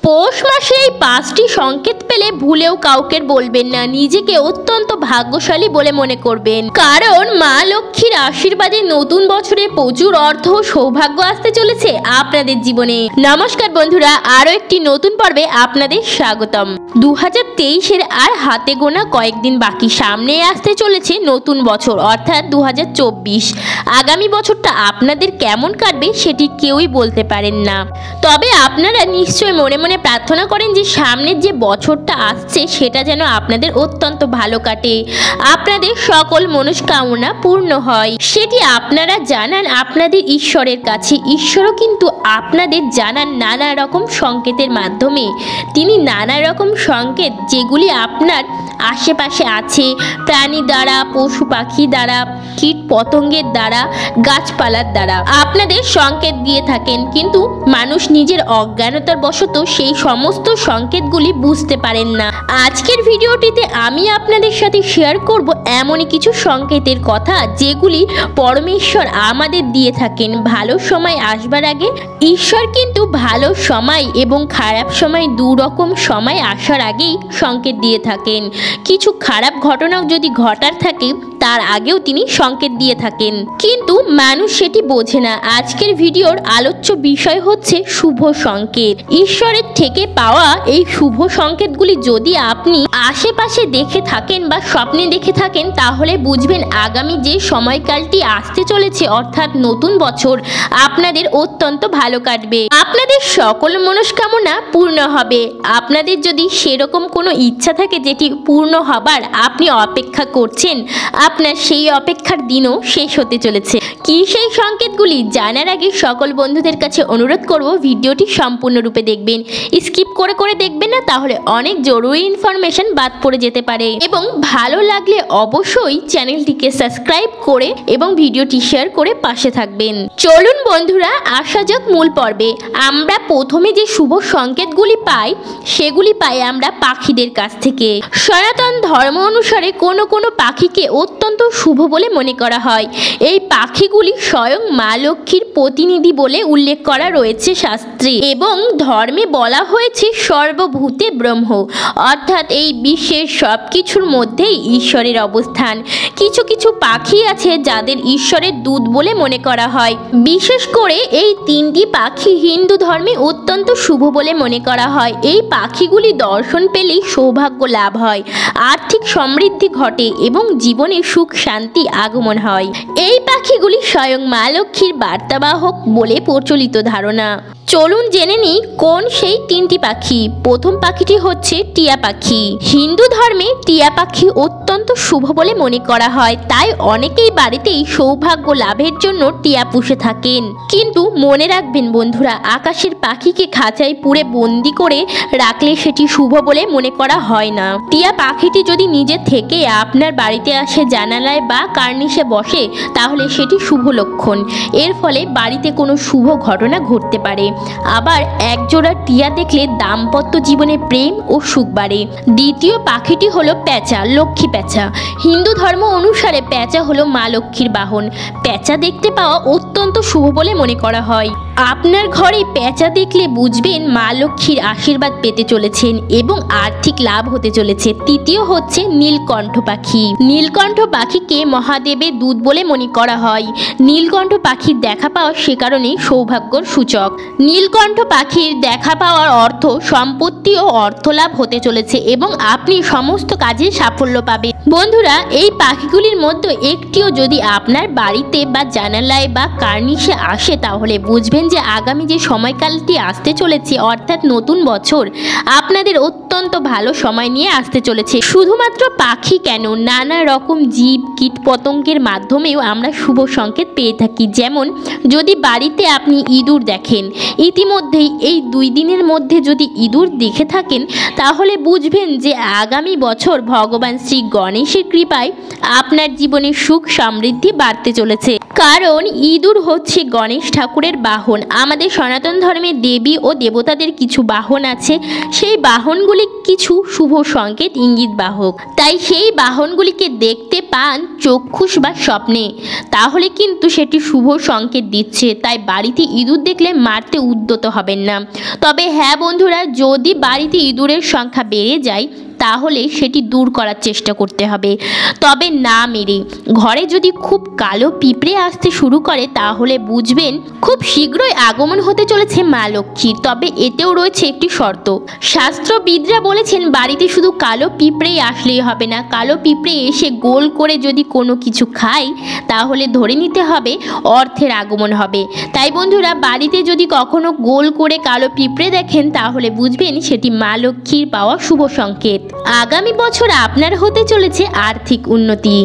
পৌষ মাসে এই 5টি সংকেত পেলে ভুলেও কাউকে বলবেন না, নিজেকে অত্যন্ত ভাগ্যশালী বলে মনে করবেন, কারণ মা লক্ষ্মীর আশীর্বাদে নতুন বছরে প্রচুর অর্থ ও সৌভাগ্য আসতে চলেছে আপনাদের জীবনে। নমস্কার বন্ধুরা, আরও একটি নতুন পর্বে আপনাদের স্বাগতম। 2023-এর আর হাতে গোনা কয়েকদিন বাকি, সামনে আসতে চলেছে নতুন বছর অর্থাৎ 2024। আগামী বছরটা আপনাদের কেমন কাটবে সেটি কেউই বলতে পারেন না, তবে আপনারা নিশ্চয় মনে মনে প্রার্থনা করেন যে সামনের যে বছরটা আসছে সেটা যেন আপনাদের অত্যন্ত ভালো কাটে, আপনাদের সকল মনস্কামনা পূর্ণ হয়। সেটি আপনারা জানান আপনাদের ঈশ্বরের কাছে। ঈশ্বরও কিন্তু আপনাদের জানান নানা রকম সংকেতের মাধ্যমে। তিনি নানা রকম সংকেত যেগুলি আপনার আশেপাশে আছে, প্রাণী দ্বারা, পশু পাখি দ্বারা, কীট পতঙ্গের দ্বারা, গাছপালার দ্বারা আপনাদের সংকেত দিয়ে থাকেন, কিন্তু মানুষ নিজের অজ্ঞানতার বশত সেই সমস্ত সংকেতগুলি বুঝতে পারেন না। আজকের ভিডিওটিতে আমি আপনাদের সাথে শেয়ার করব এমনই কিছু সংকেতের কথা যেগুলি পরমেশ্বর আমাদের দিয়ে থাকেন। ভালো সময় আসবার আগে ঈশ্বর কিন্তু ভালো সময় এবং খারাপ সময় দুরকম সময় আসার আগেই সংকেত দিয়ে থাকেন। কিছু খারাপ ঘটনাও যদি ঘটার থাকে তার আগেও তিনি সংকেত দিয়ে থাকেন, কিন্তু মানুষ সেটি বোঝে না। আজকের ভিডিওর আলোচ্য বিষয় হচ্ছে শুভ সংকেত। ঈশ্বরের থেকে পাওয়া এই শুভ সংকেতগুলি যদি আপনি আশেপাশে দেখে থাকেন বা স্বপ্নে দেখে থাকেন তাহলে বুঝবেন আগামী যে সময়কালটি আসতে চলেছে অর্থাৎ নতুন বছর আপনাদের অত্যন্ত ভালো কাটবে, আপনাদের সকল মনস্কামনা পূর্ণ হবে। আপনাদের যদি সেরকম কোনো ইচ্ছা থাকে যেটি পূর্ণ হবার আপনি অপেক্ষা করছেন, আপনার সেই অপেক্ষার দিনও শেষ হতে চলেছে। কি সেই সংকেতগুলি জানার আগে সকল বন্ধুদের কাছে অনুরোধ করব ভিডিওটি সম্পূর্ণরূপে দেখবেন, স্কিপ করে করে দেখবেন না, তাহলে অনেক জরুরি ইনফরমেশন বাদ পড়ে যেতে পারে। এবং ভালো লাগলে অবশ্যই চ্যানেলটিকে সাবস্ক্রাইব করে এবং ভিডিওটি শেয়ার করে পাশে থাকবেন। চলুন বন্ধুরা আসা যাক মূল পর্বে। আমরা প্রথমে যে শুভ সংকেতগুলি পাই সেগুলি পাই আমরা পাখিদের কাছ থেকে। সনাতন ধর্ম অনুসারে কোনো কোনো পাখিকে অত্যন্ত শুভ বলে মনে করা হয়। এই পাখিগুলি স্বয়ং মা লক্ষ্মীর প্রতিনিধি বলে উল্লেখ করা রয়েছে শাস্ত্রে, এবং ধর্মে বলা হয়েছে সর্বভূতে ব্রহ্ম, অর্থাৎ এই বিশ্বের সব কিছুর মধ্যেই ঈশ্বরের অবস্থান। কিছু কিছু পাখি আছে যাদের ঈশ্বরের দূত বলে মনে করা হয়। বিশেষ করে এই 3টি পাখি হিন্দু ধর্মে অত্যন্ত শুভ বলে মনে করা হয়। এই পাখিগুলি দর্শন পেলেই সৌভাগ্য লাভ হয়, আর্থিক সমৃদ্ধি ঘটে এবং জীবনে সুখ শান্তি আগমন হয়। এই পাখিগুলি স্বয়ং মা লক্ষ্মীর বার্তাবাহক বলে প্রচলিত ধারণা। চলুন জেনে নিই কোন সেই 3টি পাখি। প্রথম পাখিটি হচ্ছে টিয়া পাখি। হিন্দু ধর্মে টিয়া পাখি অত্যন্ত শুভ বলে মনে করা হয়, তাই অনেকেই বাড়িতেই সৌভাগ্য লাভের জন্য টিয়া পুষে থাকেন। কিন্তু মনে রাখবেন বন্ধুরা, আকাশের পাখিকে খাঁচায় পুরে বন্দি করে রাখলে সেটি শুভ বলে মনে করা হয় না। টিয়া পাখিটি যদি নিজে থেকে আপনার বাড়িতে আসে, জানালায় বা কার্নিশে বসে, তাহলে সেটি শুভ লক্ষণ। এর ফলে বাড়িতে কোনো শুভ ঘটনা ঘটতে পারে। আবার একজোড়া টিয়া দেখলে দাম্পত্য জীবনে প্রেম ও সুখ বাড়ে। দ্বিতীয় পাখিটি হলো পেঁচা, লক্ষ্মী পেঁচা। হিন্দু ধর্ম অনুসারে পেঁচা হলো মা লক্ষ্মীর বাহন। পেঁচা দেখতে পাওয়া অত্যন্ত শুভ বলে মনে করা হয়। আপনার ঘরে পেঁচা দেখলে বুঝবেন মা লক্ষ্মীর আশীর্বাদ পেতে চলেছেন এবং আর্থিক লাভ হতে চলেছে। তৃতীয় হচ্ছে নীলকণ্ঠ পাখি। নীলকণ্ঠ পাখিকে মহাদেবের দূত বলে মনে করা হয়। নীলকণ্ঠ পাখির দেখা পাওয়া সে কারণেই সৌভাগ্যর সূচক। নীলকণ্ঠ পাখির দেখা পাওয়ার অর্থ সম্পত্তি ও অর্থলাভ হতে চলেছে এবং আপনি সমস্ত কাজে সাফল্য পাবেন। বন্ধুরা, এই পাখিগুলির মধ্যে একটিও যদি আপনার বাড়িতে বা জানালায় বা কার্নিশে আসে তাহলে বুঝবেন যে আগামী যে সময়কালটি আসতে চলেছে অর্থাৎ নতুন বছর আপনাদের অত্যন্ত ভালো সময় নিয়ে আসতে চলেছে। শুধুমাত্র পাখি কেন, নানা রকম জীব কীট পতঙ্গের মাধ্যমেও আমরা শুভ সংকেত পেয়ে থাকি। যেমন যদি বাড়িতে আপনি ইঁদুর দেখেন, ইতিমধ্যেই এই 2 দিনের মধ্যে যদি ইঁদুর দেখে থাকেন তাহলে বুঝবেন যে আগামী বছর ভগবান শ্রী গণেশের কৃপায় আপনার জীবনে সুখ সমৃদ্ধি বাড়তে চলেছে। কারণ ইঁদুর হচ্ছে গণেশ ঠাকুরের বাহন। আমাদের সনাতন ধর্মে দেবী ও দেবতাদের কিছু বাহন আছে, সেই বাহনগুলি কিছু শুভ সংকেত ইঙ্গিত বাহক। তাই সেই বাহনগুলিকে দেখতে পান চক্ষুষ বা স্বপ্নে, তাহলে কিন্তু সেটি শুভ সংকেত দিচ্ছে। তাই বাড়িতে ইঁদুর দেখলে মারতে উদ্যত হবেন না। তবে হ্যাঁ বন্ধুরা, যদি বাড়িতে ইঁদুরের সংখ্যা বেড়ে যায় তাহলে সেটি দূর করার চেষ্টা করতে হবে, তবে না মেরে। ঘরে যদি খুব কালো পিঁপড়ে আসতে শুরু করে তাহলে বুঝবেন খুব শীঘ্রই আগমন হতে চলেছে মা লক্ষ্মীর। তবে এতেও রয়েছে একটি শর্ত। শাস্ত্রবিদরা বলেছেন বাড়িতে শুধু কালো পিঁপড়েই আসলেই হবে না, কালো পিঁপড়ে এসে গোল করে যদি কোনো কিছু খায় তাহলে ধরে নিতে হবে অর্থের আগমন হবে। তাই বন্ধুরা, বাড়িতে যদি কখনো গোল করে কালো পিঁপড়ে দেখেন তাহলে বুঝবেন সেটি মা লক্ষ্মীর পাওয়া শুভ সংকেত। আগামী বছর আপনার হতে চলেছে আর্থিক উন্নতি।